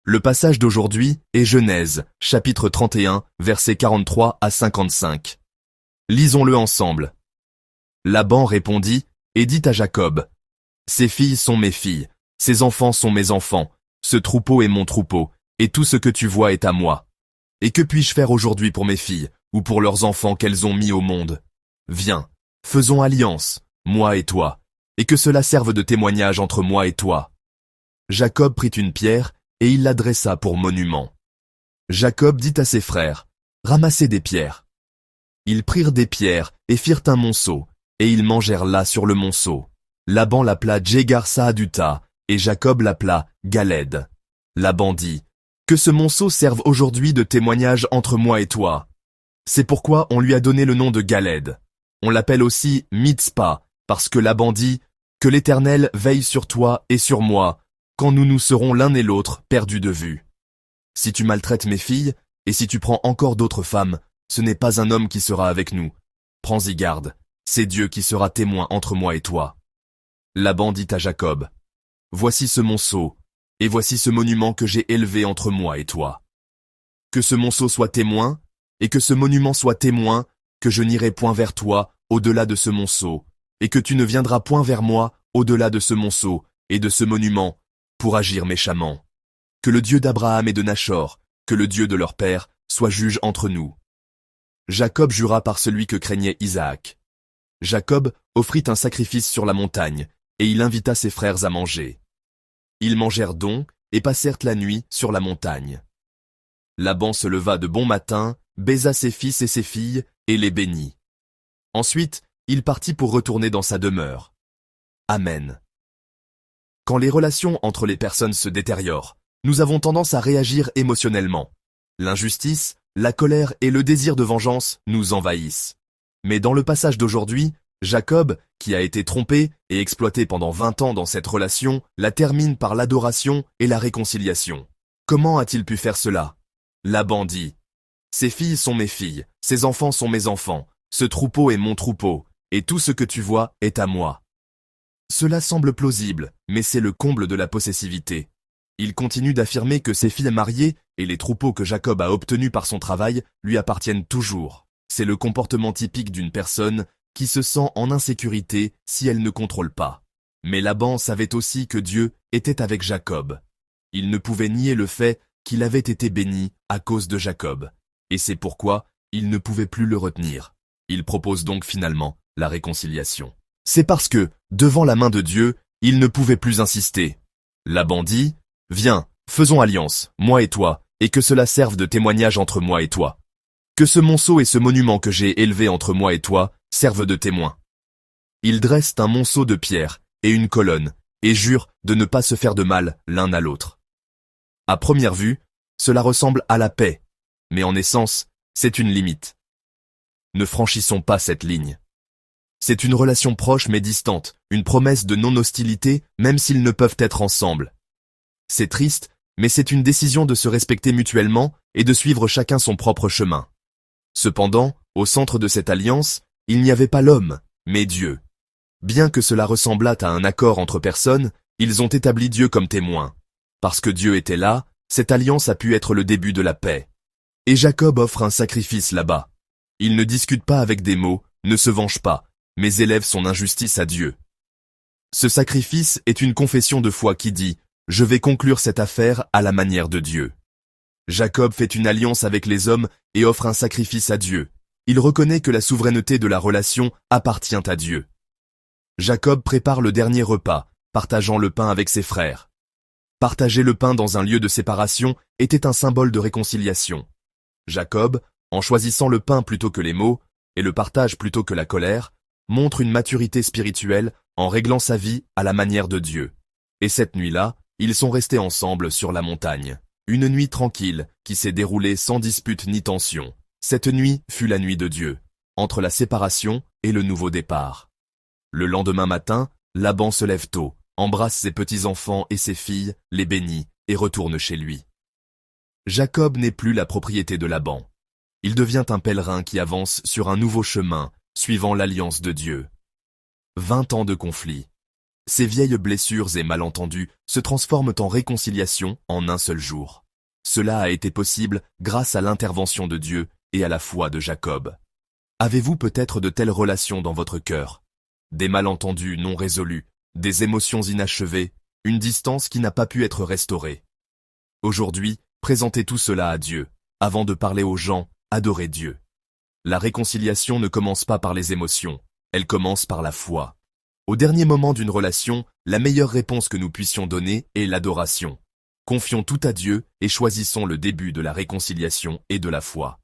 Le passage d'aujourd'hui est Genèse, chapitre 31, versets 43 à 55. Lisons-le ensemble. Laban répondit et dit à Jacob, « Ces filles sont mes filles, ces enfants sont mes enfants, ce troupeau est mon troupeau, et tout ce que tu vois est à moi. Et que puis-je faire aujourd'hui pour mes filles, ou pour leurs enfants qu'elles ont mis au monde? Viens, faisons alliance, moi et toi, et que cela serve de témoignage entre moi et toi. » Jacob prit une pierre, et il la dressa pour monument. Jacob dit à ses frères, « Ramassez des pierres. » Ils prirent des pierres, et firent un monceau, et ils mangèrent là sur le monceau. Laban l'appela Djegar-Sahadutha, et Jacob l'appela Galed. Laban dit, « Que ce monceau serve aujourd'hui de témoignage entre moi et toi. » C'est pourquoi on lui a donné le nom de Galed. On l'appelle aussi Mitzpah, parce que Laban dit, « Que l'Éternel veille sur toi et sur moi, quand nous serons l'un et l'autre perdus de vue. Si tu maltraites mes filles, et si tu prends encore d'autres femmes, ce n'est pas un homme qui sera avec nous. Prends-y garde, c'est Dieu qui sera témoin entre moi et toi. » Laban dit à Jacob, « Voici ce monceau, et voici ce monument que j'ai élevé entre moi et toi. Que ce monceau soit témoin, et que ce monument soit témoin, que je n'irai point vers toi au-delà de ce monceau, et que tu ne viendras point vers moi au-delà de ce monceau et de ce monument, pour agir méchamment. Que le Dieu d'Abraham et de Nachor, que le Dieu de leur père, soit juge entre nous. » Jacob jura par celui que craignait Isaac. Jacob offrit un sacrifice sur la montagne, et il invita ses frères à manger. Ils mangèrent donc, et passèrent la nuit sur la montagne. Laban se leva de bon matin, baisa ses fils et ses filles, et les bénit. Ensuite, il partit pour retourner dans sa demeure. Amen. Quand les relations entre les personnes se détériorent, nous avons tendance à réagir émotionnellement. L'injustice, la colère et le désir de vengeance nous envahissent. Mais dans le passage d'aujourd'hui, Jacob, qui a été trompé et exploité pendant 20 ans dans cette relation, la termine par l'adoration et la réconciliation. Comment a-t-il pu faire cela? Laban dit, « Ces filles sont mes filles, ces enfants sont mes enfants, ce troupeau est mon troupeau, et tout ce que tu vois est à moi. » Cela semble plausible, mais c'est le comble de la possessivité. Il continue d'affirmer que ses filles mariées et les troupeaux que Jacob a obtenus par son travail lui appartiennent toujours. C'est le comportement typique d'une personne qui se sent en insécurité si elle ne contrôle pas. Mais Laban savait aussi que Dieu était avec Jacob. Il ne pouvait nier le fait qu'il avait été béni à cause de Jacob. Et c'est pourquoi il ne pouvait plus le retenir. Il propose donc finalement la réconciliation. C'est parce que, devant la main de Dieu, il ne pouvait plus insister. Laban dit, « Viens, faisons alliance, moi et toi, et que cela serve de témoignage entre moi et toi. Que ce monceau et ce monument que j'ai élevé entre moi et toi servent de témoins. » Ils dressent un monceau de pierre et une colonne, et jurent de ne pas se faire de mal l'un à l'autre. À première vue, cela ressemble à la paix, mais en essence, c'est une limite. Ne franchissons pas cette ligne. C'est une relation proche mais distante, une promesse de non-hostilité même s'ils ne peuvent être ensemble. C'est triste, mais c'est une décision de se respecter mutuellement et de suivre chacun son propre chemin. Cependant, au centre de cette alliance, il n'y avait pas l'homme, mais Dieu. Bien que cela ressemblât à un accord entre personnes, ils ont établi Dieu comme témoin. Parce que Dieu était là, cette alliance a pu être le début de la paix. Et Jacob offre un sacrifice là-bas. Il ne discute pas avec des mots, ne se venge pas, mais élève son injustice à Dieu. Ce sacrifice est une confession de foi qui dit « Je vais conclure cette affaire à la manière de Dieu ». Jacob fait une alliance avec les hommes et offre un sacrifice à Dieu. Il reconnaît que la souveraineté de la relation appartient à Dieu. Jacob prépare le dernier repas, partageant le pain avec ses frères. Partager le pain dans un lieu de séparation était un symbole de réconciliation. Jacob, en choisissant le pain plutôt que les mots, et le partage plutôt que la colère, montre une maturité spirituelle en réglant sa vie à la manière de Dieu. Et cette nuit-là, ils sont restés ensemble sur la montagne. Une nuit tranquille qui s'est déroulée sans dispute ni tension. Cette nuit fut la nuit de Dieu, entre la séparation et le nouveau départ. Le lendemain matin, Laban se lève tôt, embrasse ses petits-enfants et ses filles, les bénit et retourne chez lui. Jacob n'est plus la propriété de Laban. Il devient un pèlerin qui avance sur un nouveau chemin, suivant l'alliance de Dieu. 20 ans de conflit. Ces vieilles blessures et malentendus se transforment en réconciliation en un seul jour. Cela a été possible grâce à l'intervention de Dieu et à la foi de Jacob. Avez-vous peut-être de telles relations dans votre cœur? Des malentendus non résolus, des émotions inachevées, une distance qui n'a pas pu être restaurée. Aujourd'hui, présentez tout cela à Dieu. Avant de parler aux gens, adorez Dieu. La réconciliation ne commence pas par les émotions, elle commence par la foi. Au dernier moment d'une relation, la meilleure réponse que nous puissions donner est l'adoration. Confions tout à Dieu et choisissons le début de la réconciliation et de la foi.